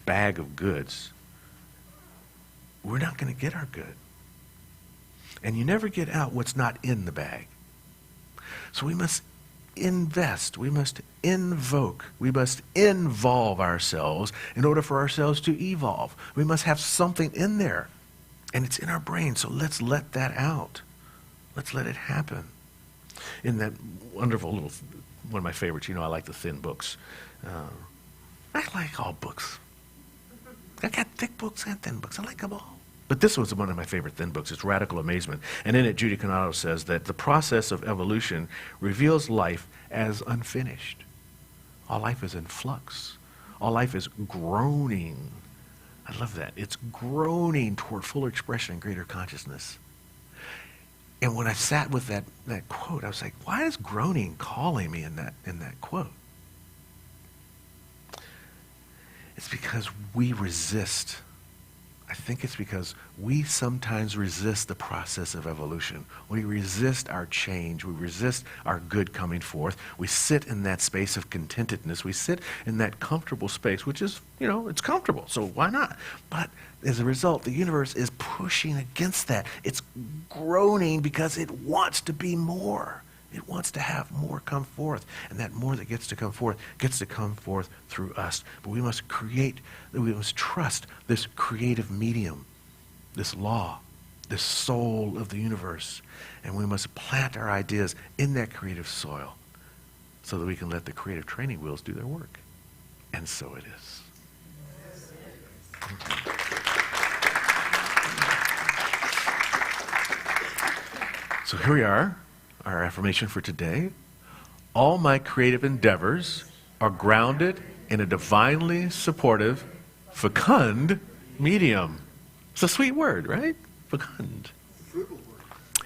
bag of goods, we're not going to get our good. And you never get out what's not in the bag. So we must invest, we must invoke, we must involve ourselves in order for ourselves to evolve. We must have something in there, and it's in our brain, so let's let that out. Let's let it happen. In that wonderful little, one of my favorites, I like the thin books. I like all books. I got thick books and thin books. I like them all. But this was one of my favorite thin books. It's Radical Amazement. And in it, Judy Canado says that the process of evolution reveals life as unfinished. All life is in flux. All life is groaning. I love that. It's groaning toward fuller expression and greater consciousness. And when I sat with that quote, I was like, why is groaning calling me in that quote? It's because we resist I think it's because we sometimes resist the process of evolution. We resist our change. We resist our good coming forth. We sit in that space of contentedness. We sit in that comfortable space, which is, it's comfortable, so why not? But as a result, the universe is pushing against that. It's groaning because it wants to be more. It wants to have more come forth. And that more that gets to come forth through us. But we must trust this creative medium, this law, this soul of the universe. And we must plant our ideas in that creative soil so that we can let the creative training wheels do their work. And so it is. So here we are. Our affirmation for today: all my creative endeavors are grounded in a divinely supportive, fecund medium. It's a sweet word, right? Fecund.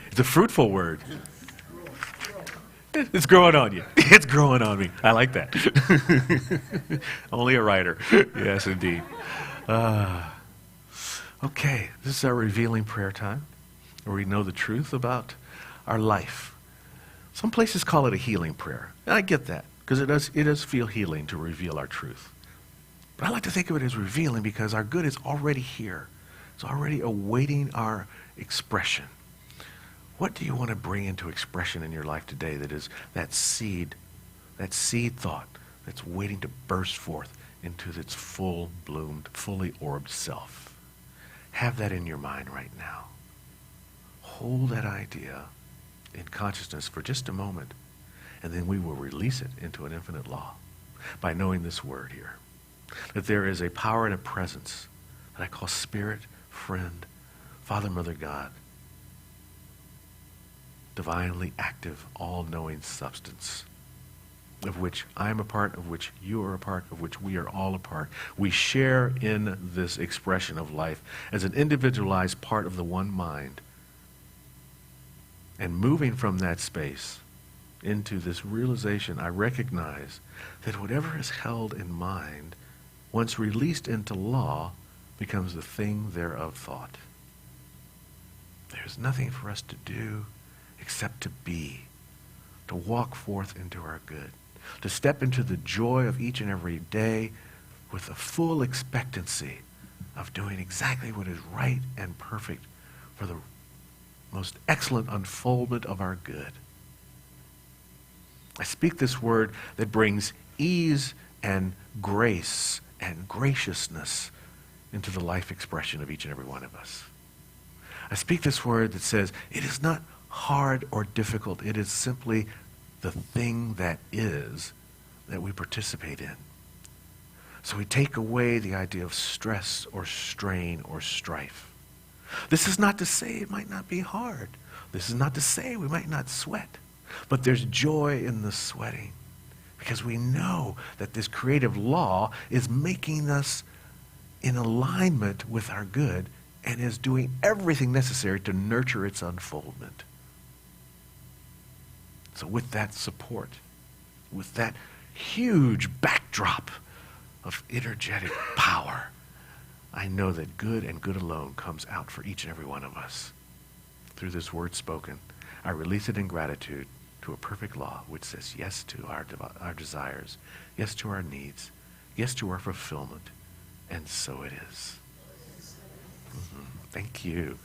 It's a fruitful word. It's growing on you. It's growing on me. I like that. Only a writer. Yes, indeed. Okay, this is our revealing prayer time, where we know the truth about our life. Some places call it a healing prayer. And I get that, because it does feel healing to reveal our truth. But I like to think of it as revealing because our good is already here. It's already awaiting our expression. What do you want to bring into expression in your life today that is that seed thought that's waiting to burst forth into its full-bloomed, fully orbed self? Have that in your mind right now. Hold that idea in consciousness for just a moment, and then we will release it into an infinite law by knowing this word here. That there is a power and a presence that I call Spirit, Friend, Father, Mother, God, divinely active, all-knowing substance, of which I am a part, of which you are a part, of which we are all a part. We share in this expression of life as an individualized part of the one mind. And moving from that space into this realization, I recognize that whatever is held in mind, once released into law, becomes the thing thereof thought. There's nothing for us to do except to be, to walk forth into our good, to step into the joy of each and every day with a full expectancy of doing exactly what is right and perfect for the most excellent unfoldment of our good. I speak this word that brings ease and grace and graciousness into the life expression of each and every one of us. I speak this word that says it is not hard or difficult. It is simply the thing that is that we participate in. So we take away the idea of stress or strain or strife. This is not to say it might not be hard. This is not to say we might not sweat. But there's joy in the sweating because we know that this creative law is making us in alignment with our good and is doing everything necessary to nurture its unfoldment. So with that support, with that huge backdrop of energetic power, I know that good and good alone comes out for each and every one of us. Through this word spoken, I release it in gratitude to a perfect law which says yes to our desires, yes to our needs, yes to our fulfillment, and so it is. Thank you.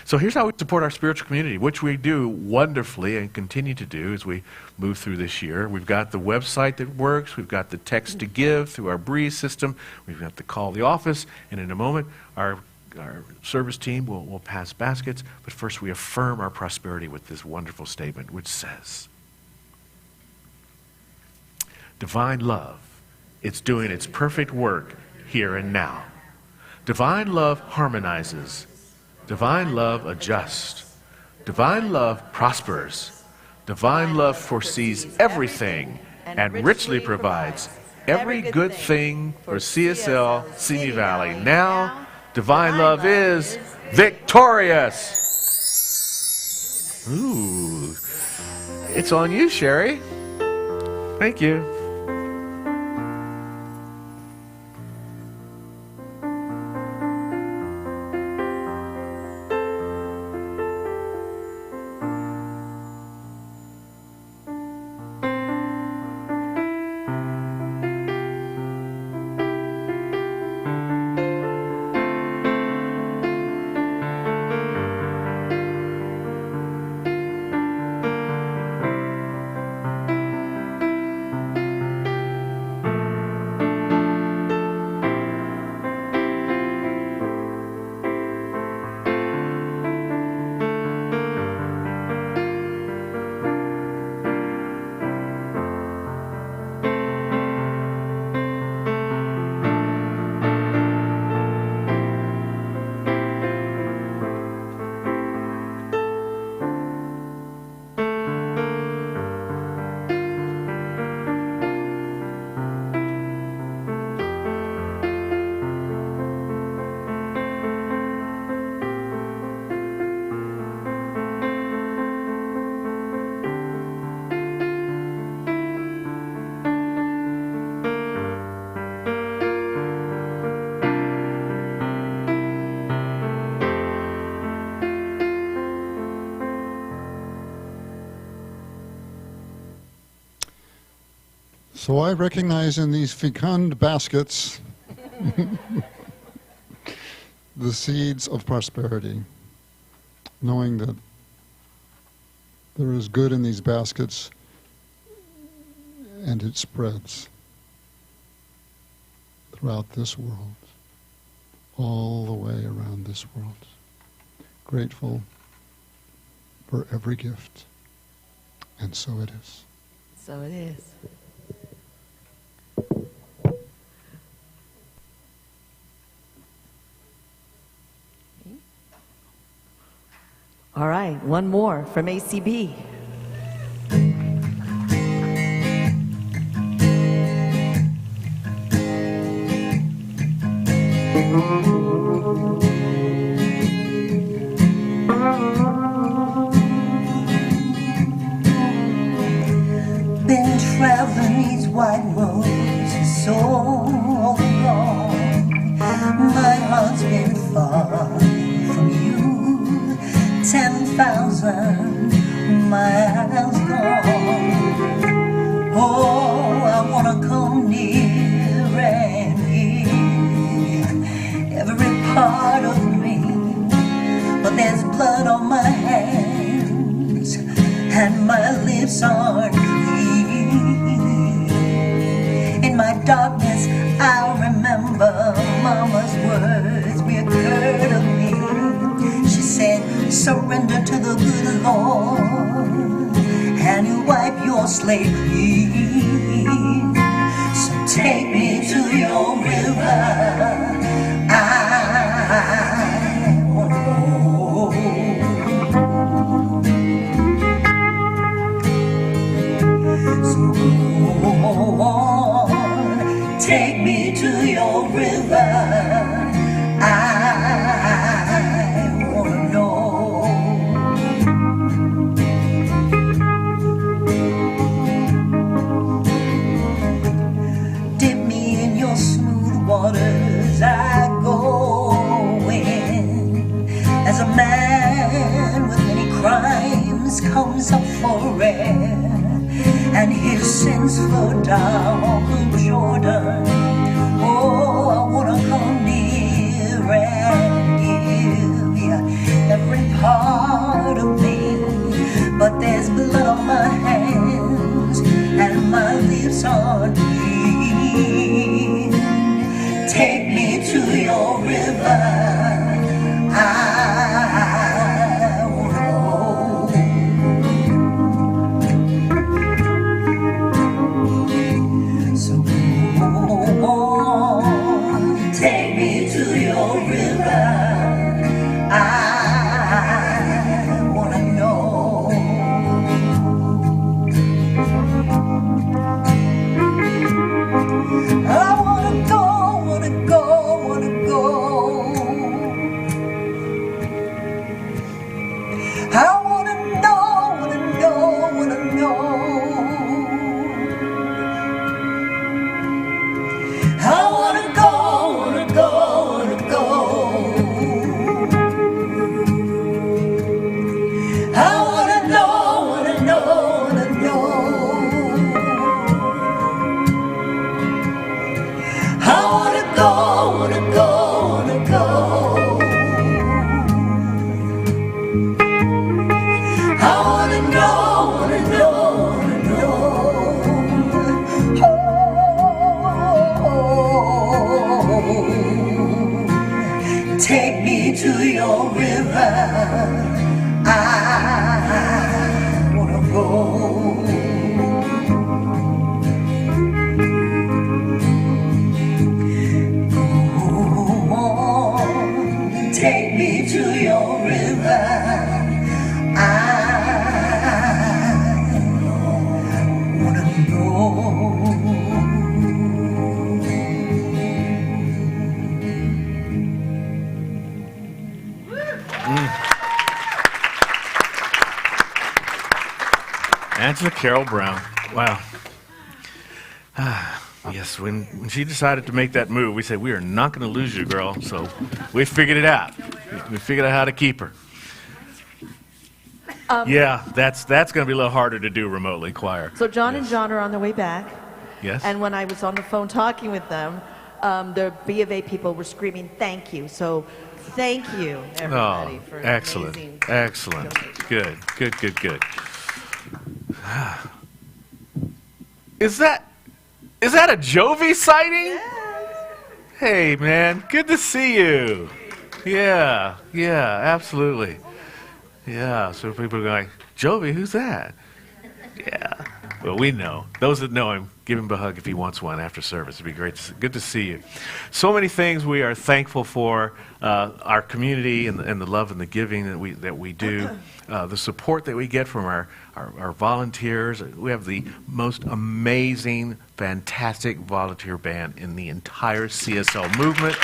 So here's how we support our spiritual community, which we do wonderfully and continue to do as we move through this year. We've got the website that works. We've got the text to give through our Breeze system. We've got the call the office. And in a moment, our service team will pass baskets. But first, we affirm our prosperity with this wonderful statement, which says, divine love, it's doing its perfect work here and now. Divine love harmonizes. Divine love adjusts. Divine love prospers. Divine love foresees everything and richly provides every good thing for CSL Simi Valley. Now, divine love is victorious. Ooh, it's on you, Sherry. Thank you. So I recognize in these fecund baskets the seeds of prosperity, knowing that there is good in these baskets and it spreads throughout this world, all the way around this world. Grateful for every gift. And so it is. So it is. All right, one more from ACB. Been traveling these white roads so long. My heart's been far from you. 10,000 miles gone. Oh, I wanna come near and hear every part of me, but there's blood on my hands and my lips aren't clean. In my darkness, I'll remember Mama's words reoccur to me. She said, surrender to the good Lord, and He'll wipe your slate clean. So take me to your river. I wanna go. So go on, take me to your river. I wanna know. Dip me in your smooth waters, I go in. As a man with many crimes comes up for air, and his sins flow down the Jordan. Oh, I wanna come near and give you every part of me, but there's blood on my hands and my lips aren't clean. Take me to your river. I wanna go. So go on, take me to your river. I wanna know. I wanna go, wanna go, wanna go. I wanna know, wanna know, wanna know. I wanna go, wanna go, wanna go. I wanna know, wanna know, wanna know. I wanna go, wanna go, wanna go. I wanna know, wanna know, wanna know. Oh, take me to your river. I wanna go. Take me to your river. I wanna know. Angela Carole Brown. Wow. Yes, when she decided to make that move, we said, we are not going to lose you, girl. So we figured it out. We figured out how to keep her. Yeah, that's going to be a little harder to do remotely, choir. So Jon and Jon are on their way back. Yes. And when I was on the phone talking with them, the B of A people were screaming, "Thank you." So thank you, everybody, for an excellent, amazing excellent. donation. Good. Is that a Jovi sighting? Hey, man, good to see you. Yeah, absolutely. Yeah, so people are going, Jovi, who's that? Yeah, well, we know. Those that know him, give him a hug if he wants one after service. It'd be great. Good to see you. So many things we are thankful for, our community and the love and the giving that we do, the support that we get from our volunteers. We have the most amazing, fantastic volunteer band in the entire CSL movement,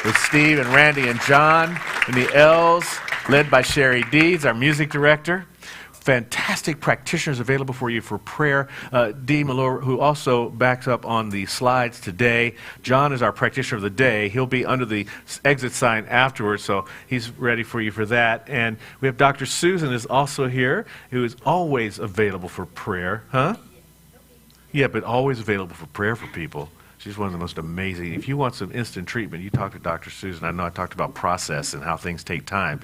with Steve and Randy and John and the L's, led by Sherry Deeds, our music director. Fantastic practitioners available for you for prayer. Dee Malore, who also backs up on the slides today. John is our practitioner of the day. He'll be under the exit sign afterwards, so he's ready for you for that. And we have Dr. Susan is also here, who is always available for prayer. Huh? Yeah, but always available for prayer for people. She's one of the most amazing. If you want some instant treatment, you talk to Dr. Susan. I know I talked about process and how things take time.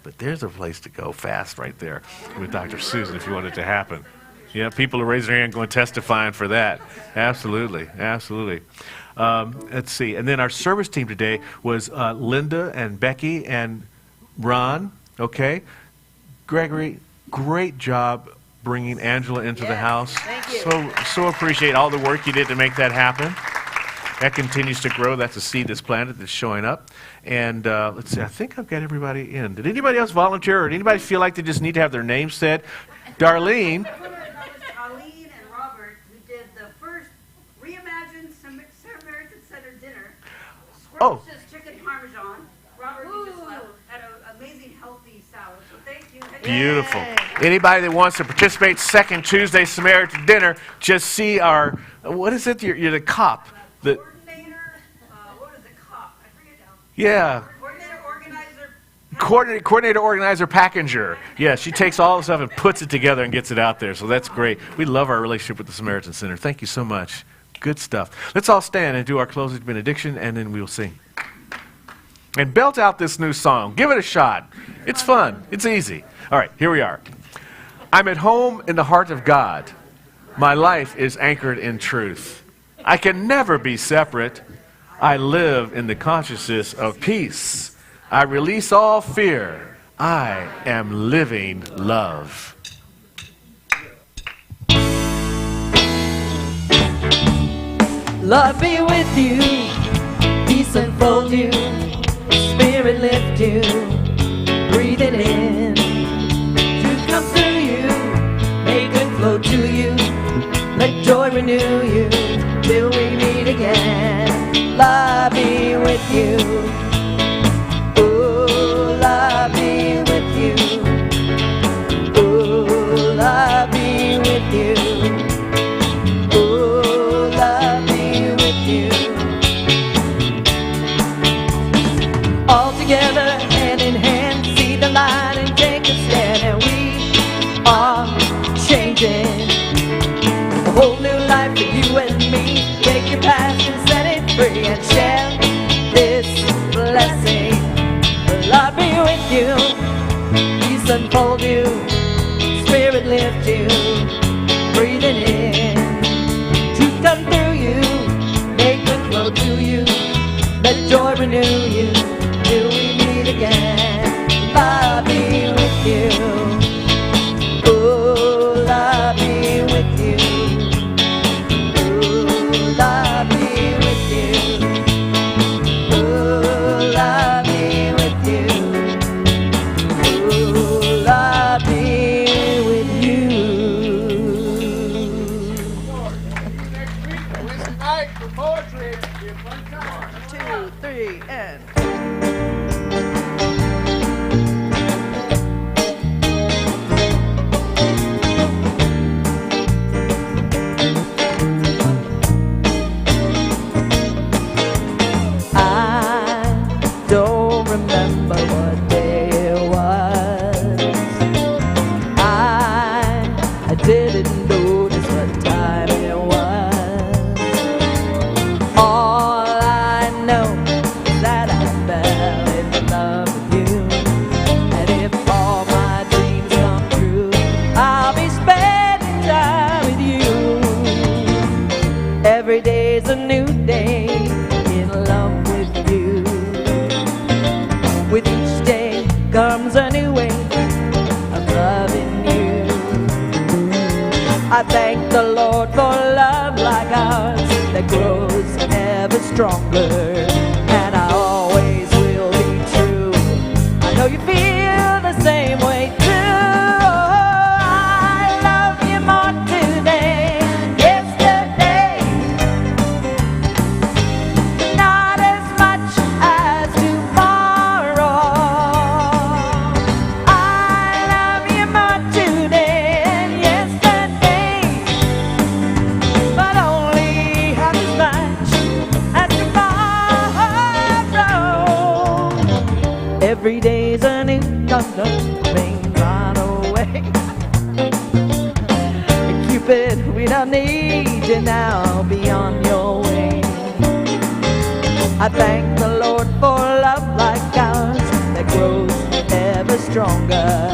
But there's a place to go fast right there with Dr. Susan if you want it to happen. Yeah, people are raising their hand going testifying for that. Absolutely. Let's see. And then our service team today was Linda and Becky and Ron. Okay. Gregory, great job bringing Angela into the house. Thank you. So appreciate all the work you did to make that happen. That continues to grow. That's a seed that's planted that's showing up. And let's see, I think I've got everybody in. Did anybody else volunteer, or did anybody feel like they just need to have their name said? Darlene. That was Arlene and Robert who did the first reimagined Samaritan Center dinner. Scrumptious chicken parmesan. Robert, who just left, had an amazing healthy salad. So thank you. Beautiful. Anybody that wants to participate second Tuesday Samaritan dinner, just see our, what is it? You're the cop. The Coordinator, what is it, cop? I forget now. Yeah. Coordinator, organizer, packager. Yeah, she takes all the stuff and puts it together and gets it out there. So that's great. We love our relationship with the Samaritan Center. Thank you so much. Good stuff. Let's all stand and do our closing benediction, and then we'll sing. And belt out this new song. Give it a shot. It's fun. It's easy. All right, here we are. I'm at home in the heart of God. My life is anchored in truth. I can never be separate. I live in the consciousness of peace. I release all fear. I am living love. Love be with you, peace enfold you, spirit lift you, breathe it in. Truth come through you, make good flow to you, let joy renew you till we meet again. Love be with you, oh, love be with you, oh, love be with you. Together, hand in hand, see the light and take a stand, and we are changing a whole new life for you and me. Take your past and set it free and share this blessing. Love be with you, peace unfold you, spirit lift you, breathe it in. Truth come through you, make good flow to you, let joy renew you till we meet again. Love be with you, oh, love be with you, oh, love be with you, oh, love be with you, oh, love be with Wednesday night for poetry. It'll be a fun time. 2, 3, and... remember what day it was. I didn't notice what time it was. that grows ever stronger. And I always will be true. I know you feel the same way too. I love you more today than yesterday. Not as much as tomorrow. I love you more today than yesterday, but only half as much as tomorrow. Every day's a new thunder rain right away. Cupid, we don't need you now, be on your way. I thank the Lord for love like ours that grows ever stronger.